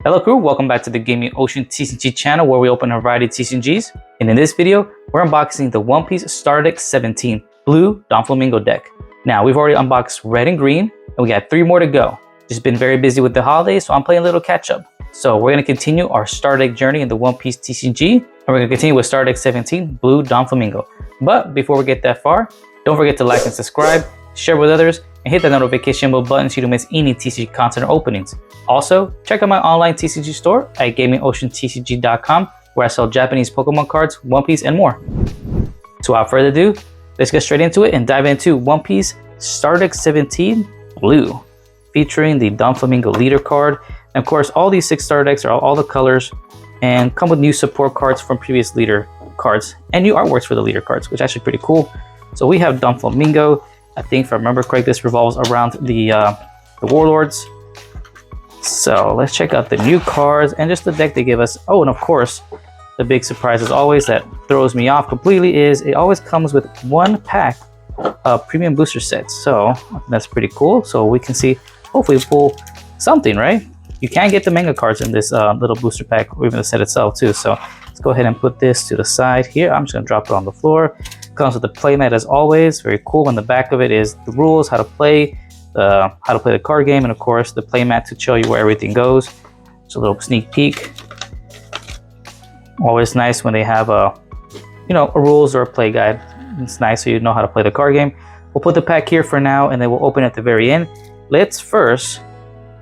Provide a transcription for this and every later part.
Hello crew, welcome back to the Gaming Ocean TCG channel where we open a variety of TCGs. And in this video, we're unboxing the One Piece ST-17 Blue Doflamingo deck. Now, we've already unboxed red and green, and we got 3 more to go. Just been very busy with the holidays, so I'm playing a little catch up. So we're going to continue our Star Deck journey in the One Piece TCG, and we're going to continue with ST-17 Blue Doflamingo. But before we get that far, don't forget to like and subscribe, share with others, and hit the notification bell button so you don't miss any TCG content or openings. Also, check out my online TCG store at gamingoceantcg.com where I sell Japanese Pokemon cards, One Piece, and more. So without further ado, let's get straight into it and dive into One Piece ST-17 Blue, featuring the Doflamingo leader card. And of course, all these 6 starter decks are all the colors and come with new support cards from previous leader cards and new artworks for the leader cards, which is actually pretty cool. So we have Doflamingo. I think if I remember correct, this revolves around the warlords. So let's check out the new cards and just the deck they give us. Oh, and of course, the big surprise as always that throws me off completely is it always comes with 1 pack of premium booster sets. So that's pretty cool. So we can see, hopefully pull something, right? You can get the manga cards in this little booster pack or even the set itself too. So let's go ahead and put this to the side here. I'm just gonna drop it on the floor. Comes with the playmat as always, very cool. On the back of it is the rules, how to play the card game, and of course the playmat to show you where everything goes. It's a little sneak peek. Always nice when they have a rules or a play guide. It's nice so you know how to play the card game. We'll put the pack here for now, and then we'll open at the very end. Let's first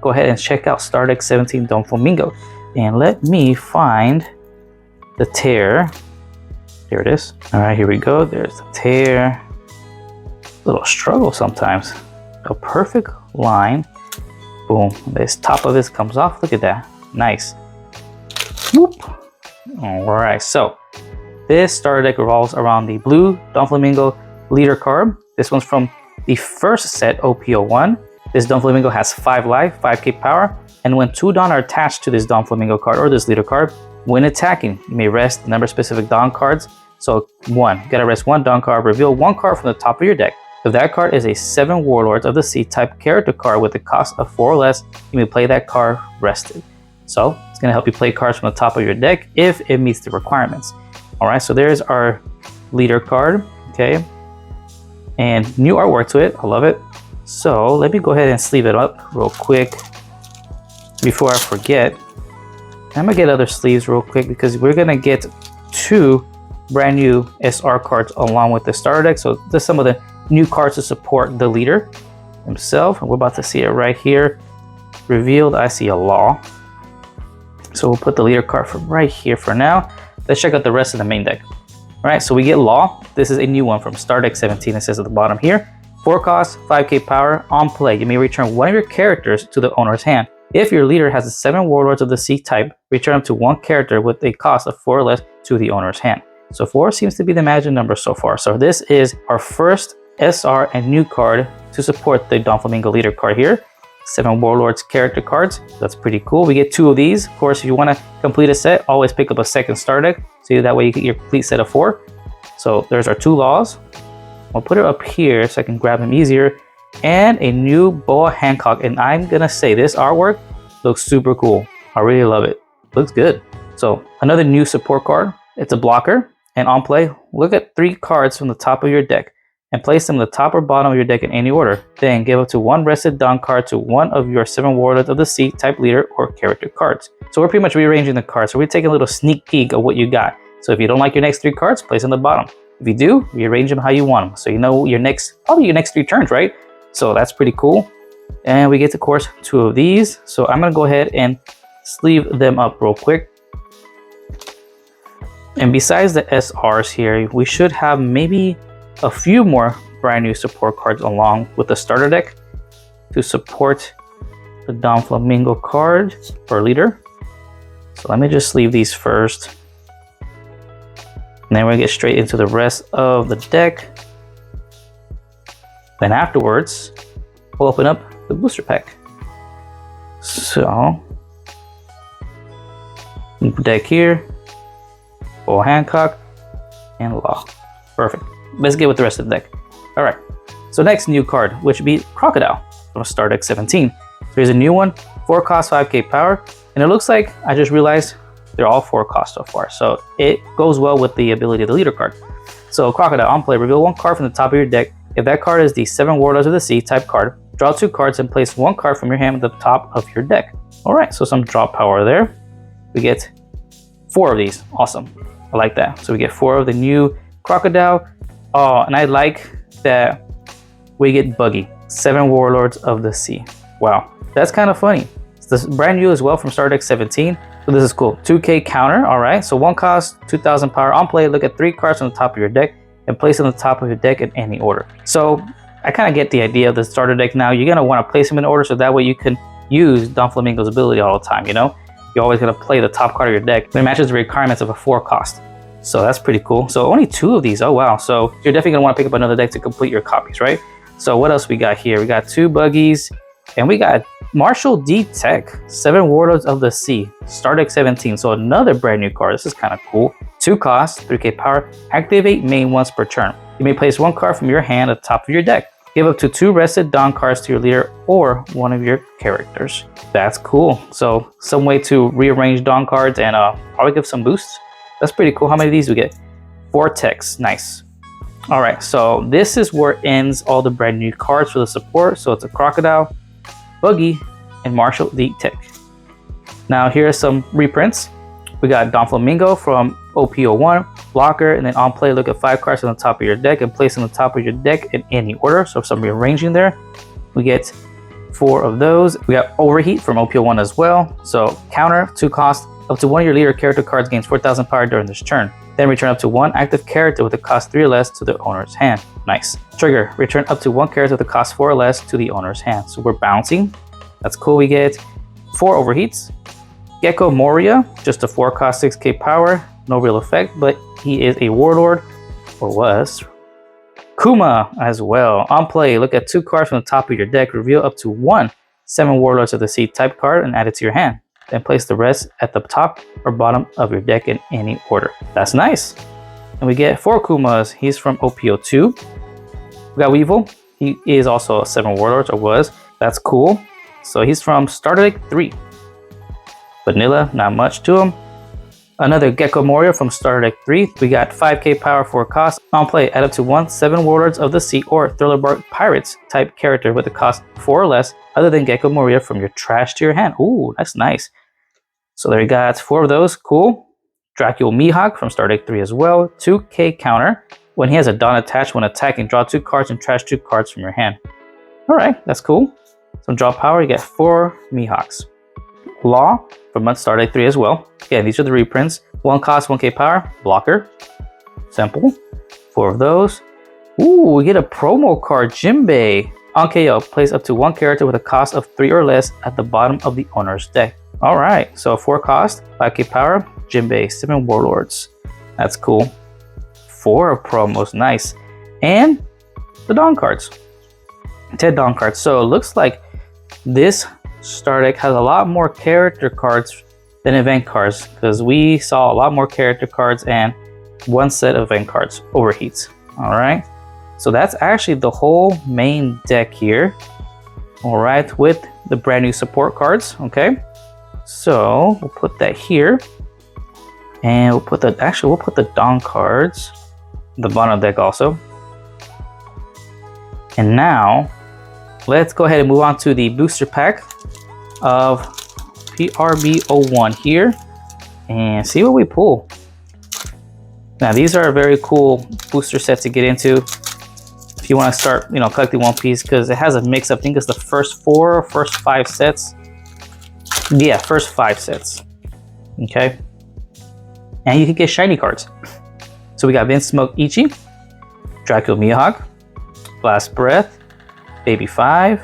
go ahead and check out ST-17 Doflamingo, and let me find the tear. Here it is. All right, here we go. There's the tear. Little struggle sometimes. A perfect line. Boom. This top of this comes off. Look at that. Nice. Whoop. All right. So this starter deck revolves around the Blue Doflamingo leader card. This one's from the first set, OP-01. This Doflamingo has 5 life, 5k power, and when 2 Dawn are attached to this Doflamingo card or this leader card, when attacking, you may rest number specific Dawn cards. So 1, you gotta rest 1 Dawn card, reveal 1 card from the top of your deck. If that card is a 7 Warlords of the Sea type character card with a cost of 4 or less, you may play that card rested. So it's gonna help you play cards from the top of your deck if it meets the requirements. All right, so there's our leader card, okay? And new artwork to it, I love it. So let me go ahead and sleeve it up real quick before I forget. I'm gonna get other sleeves real quick because we're gonna get 2 brand new SR cards along with the starter deck. So there's some of the new cards to support the leader himself. And we're about to see it right here. Revealed, I see a Law. So we'll put the leader card from right here for now. Let's check out the rest of the main deck. All right, so we get Law. This is a new one from ST-17. It says at the bottom here. 4 cost, 5k power. On play, you may return 1 of your characters to the owner's hand. If your leader has a 7 Warlords of the Sea type, return them to 1 character with a cost of 4 or less to the owner's hand. So 4 seems to be the magic number so far. So this is our first SR and new card to support the Doflamingo leader card here. 7 Warlords character cards. That's pretty cool. We get 2 of these. Of course, if you want to complete a set, always pick up a second starter deck. So that way you get your complete set of 4. So there's our 2 Laws. We'll put it up here so I can grab them easier. And a new Boa Hancock. And I'm going to say this artwork looks super cool. I really love it. Looks good. So another new support card. It's a blocker. And on play, look at 3 cards from the top of your deck and place them in the top or bottom of your deck in any order. Then give up to 1 rested Dawn card to 1 of your 7 Warlords of the Sea type leader or character cards. So we're pretty much rearranging the cards. So we're taking a little sneak peek of what you got. So if you don't like your next 3 cards, place them on the bottom. If you do, rearrange them how you want them. So you know probably your next 3 turns, right? So that's pretty cool. And we get, of course, 2 of these. So I'm gonna go ahead and sleeve them up real quick. And besides the SRs here, we should have maybe a few more brand new support cards along with the starter deck to support the Doflamingo card or leader. So let me just sleeve these first. And then we'll get straight into the rest of the deck. Then afterwards, we'll open up the booster pack. So, deck here, Boa Hancock, and Law. Perfect. Let's get with the rest of the deck. All right. So next new card, which would be Crocodile from ST-17. Here's a new one, 4 cost, 5k power. And it looks like, I just realized, they're all 4 cost so far. So it goes well with the ability of the leader card. So Crocodile, on play, reveal 1 card from the top of your deck. If that card is the 7 Warlords of the Sea type card, draw 2 cards and place 1 card from your hand at the top of your deck. Alright, so some draw power there. We get 4 of these. Awesome. I like that. So we get 4 of the new Crocodile. Oh, and I like that we get Buggy. 7 Warlords of the Sea. Wow, that's kind of funny. This is brand new as well from Starter Deck 17. So this is cool. 2k counter. All right, so 1 cost, 2000 power. On play, look at 3 cards on the top of your deck and place them on the top of your deck in any order. So I kind of get the idea of the starter deck now. You're going to want to place them in order so that way you can use Doflamingo's ability all the time, you know? You're always going to play the top card of your deck that matches the requirements of a 4 cost. So that's pretty cool. So only 2 of these. Oh, wow. So you're definitely going to want to pick up another deck to complete your copies, right? So what else we got here? We got 2 Buggies and we got Marshall D Tech, 7 Warlords of the Sea, Starter Deck 17. So another brand new card. This is kind of cool. 2 costs, 3k power. Activate main once per turn. You may place 1 card from your hand at the top of your deck. Give up to 2 rested Don cards to your leader or one of your characters. That's cool. So some way to rearrange Don cards and probably give some boosts. That's pretty cool. How many of these do we get? 4 techs. Nice. All right, so this is where it ends all the brand new cards for the support. So it's a Crocodile, Buggy, and Marshall D Tech. Now here are some reprints. We got Doflamingo from OP-01, blocker, and then on play, look at 5 cards on the top of your deck and place them on the top of your deck in any order. So some rearranging there. We get 4 of those. We got Overheat from OP-01 as well. So counter, 2 cost, up to 1 of your leader character cards gains 4,000 power during this turn. Then return up to 1 active character with a cost 3 or less to the owner's hand. Nice. Trigger, return up to 1 character with a cost 4 or less to the owner's hand. So we're bouncing. That's cool. We get 4 overheats. Gecko Moria, just a 4 cost 6k power. No real effect, but he is a warlord, or was. Kuma as well. On play, look at 2 cards from the top of your deck. Reveal up to 1 7 Warlords of the Sea type card and add it to your hand. Then place the rest at the top or bottom of your deck in any order. That's nice. And we get 4 Kumas. He's from OP-02. We got Weevil. He is also a 7 Warlords, or was. That's cool. So he's from Starter Deck 3. Vanilla, not much to him. Another Gecko Moria from Starter Deck 3. We got 5k power, 4 cost. On play, add up to 1 7 Warlords of the Sea or Thriller Bark Pirates type character with a cost 4 or less other than Gecko Moria from your trash to your hand. Ooh, that's nice. So there you got 4 of those. Cool. Dracula Mihawk from Starter Deck 3 as well. 2k counter. When he has a Dawn attached when attacking, draw 2 cards and trash 2 cards from your hand. Alright, that's cool. Some draw power, you get 4 Mihawks. Law from Starter Deck 3 as well. Again, these are the reprints. 1 cost, 1k power. Blocker. Simple. 4 of those. Ooh, we get a promo card, Jinbei. On KO, place up to 1 character with a cost of 3 or less at the bottom of the owner's deck. Alright, so 4 cost, 5k power, Jinbei, 7 Warlords. That's cool. 4 promos, nice. And the Dawn cards. 10 Dawn cards. So it looks like this Starter Deck has a lot more character cards than event cards, because we saw a lot more character cards and 1 set of event cards, overheats. Alright, so that's actually the whole main deck here. Alright, with the brand new support cards. Okay, so we'll put that here, and we'll put the Dawn cards in the bottom of the deck also. And now let's go ahead and move on to the booster pack of PRB-01 here and see what we pull. Now these are a very cool booster set to get into if you want to start, you know, collecting One Piece, because it has a mix. I think it's the first 5 sets. Yeah, first 5 sets. Okay, and you can get shiny cards. So we got Vince Smoke Ichi, Dracula Mihawk, Blast Breath, Baby 5,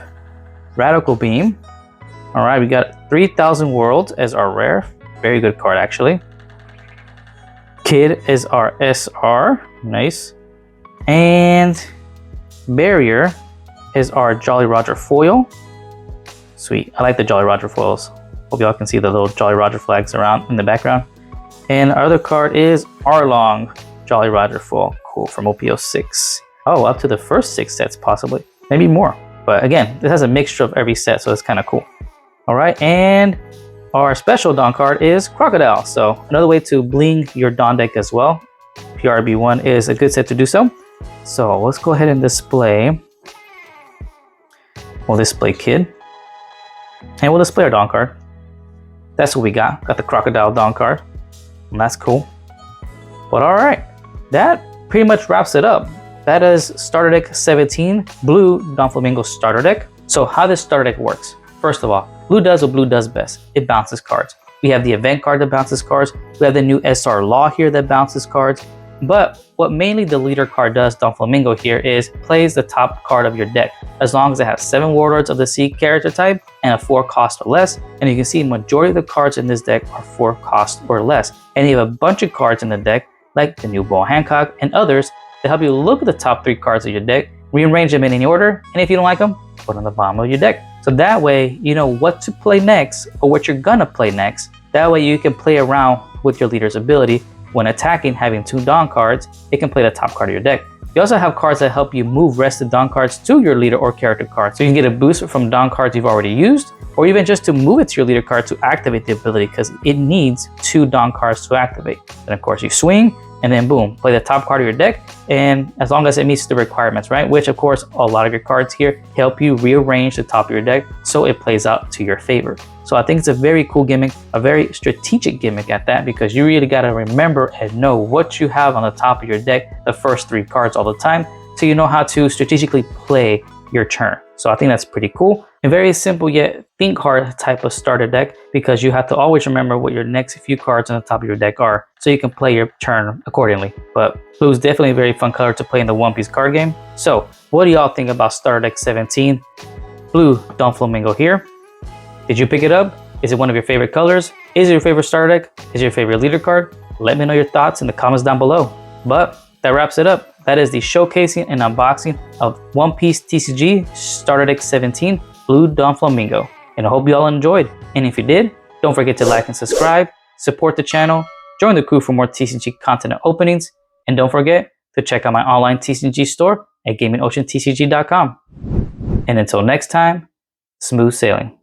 Radical Beam. All right, we got 3000 Worlds as our rare. Very good card, actually. Kid is our SR. Nice. And Barrier is our Jolly Roger foil. Sweet. I like the Jolly Roger foils. Hope y'all can see the little Jolly Roger flags around in the background. And our other card is Arlong Jolly Roger foil. Cool, from OP-06. Oh, up to the first 6 sets, possibly. Maybe more. But again, this has a mixture of every set, so it's kind of cool. All right, and our special Don card is Crocodile. So another way to bling your Don deck as well. PRB-01 is a good set to do so. So let's go ahead and display. We'll display Kid. And we'll display our Don card. That's what we got. Got the Crocodile Don card. And that's cool. But alright, that pretty much wraps it up. That is Starter Deck 17, Blue Doflamingo Starter Deck. So how this starter deck works. First of all, Blue does what Blue does best. It bounces cards. We have the event card that bounces cards. We have the new SR Law here that bounces cards. But what mainly the leader card does, Doflamingo here, is plays the top card of your deck. As long as it has 7 warlords of the sea character type and a 4 cost or less. And you can see majority of the cards in this deck are 4 cost or less. And you have a bunch of cards in the deck, like the new Bo Hancock and others, that help you look at the top 3 cards of your deck, rearrange them in any order, and if you don't like them, put on the bottom of your deck. So that way, you know what to play next or what you're gonna play next. That way you can play around with your leader's ability. When attacking, having 2 Don cards, it can play the top card of your deck. You also have cards that help you move rested Don cards to your leader or character card. So you can get a boost from Don cards you've already used, or even just to move it to your leader card to activate the ability, because it needs 2 Don cards to activate. And of course you swing, and then boom, play the top card of your deck, and as long as it meets the requirements, right? Which of course, a lot of your cards here help you rearrange the top of your deck so it plays out to your favor. So I think it's a very cool gimmick, a very strategic gimmick at that, because you really gotta remember and know what you have on the top of your deck, the first 3 cards all the time, so you know how to strategically play your turn. So I think that's pretty cool. A very simple yet think hard type of starter deck, because you have to always remember what your next few cards on the top of your deck are, so you can play your turn accordingly. But blue is definitely a very fun color to play in the One Piece card game. So what do y'all think about Starter Deck 17? Blue Doflamingo here. Did you pick it up? Is it one of your favorite colors? Is it your favorite starter deck? Is it your favorite leader card? Let me know your thoughts in the comments down below. But that wraps it up. That is the showcasing and unboxing of One Piece TCG Starter Deck 17 Blue Doflamingo. And I hope you all enjoyed. And if you did, don't forget to like and subscribe, support the channel, join the crew for more TCG content and openings, and don't forget to check out my online TCG store at gamingoceantcg.com. And until next time, smooth sailing.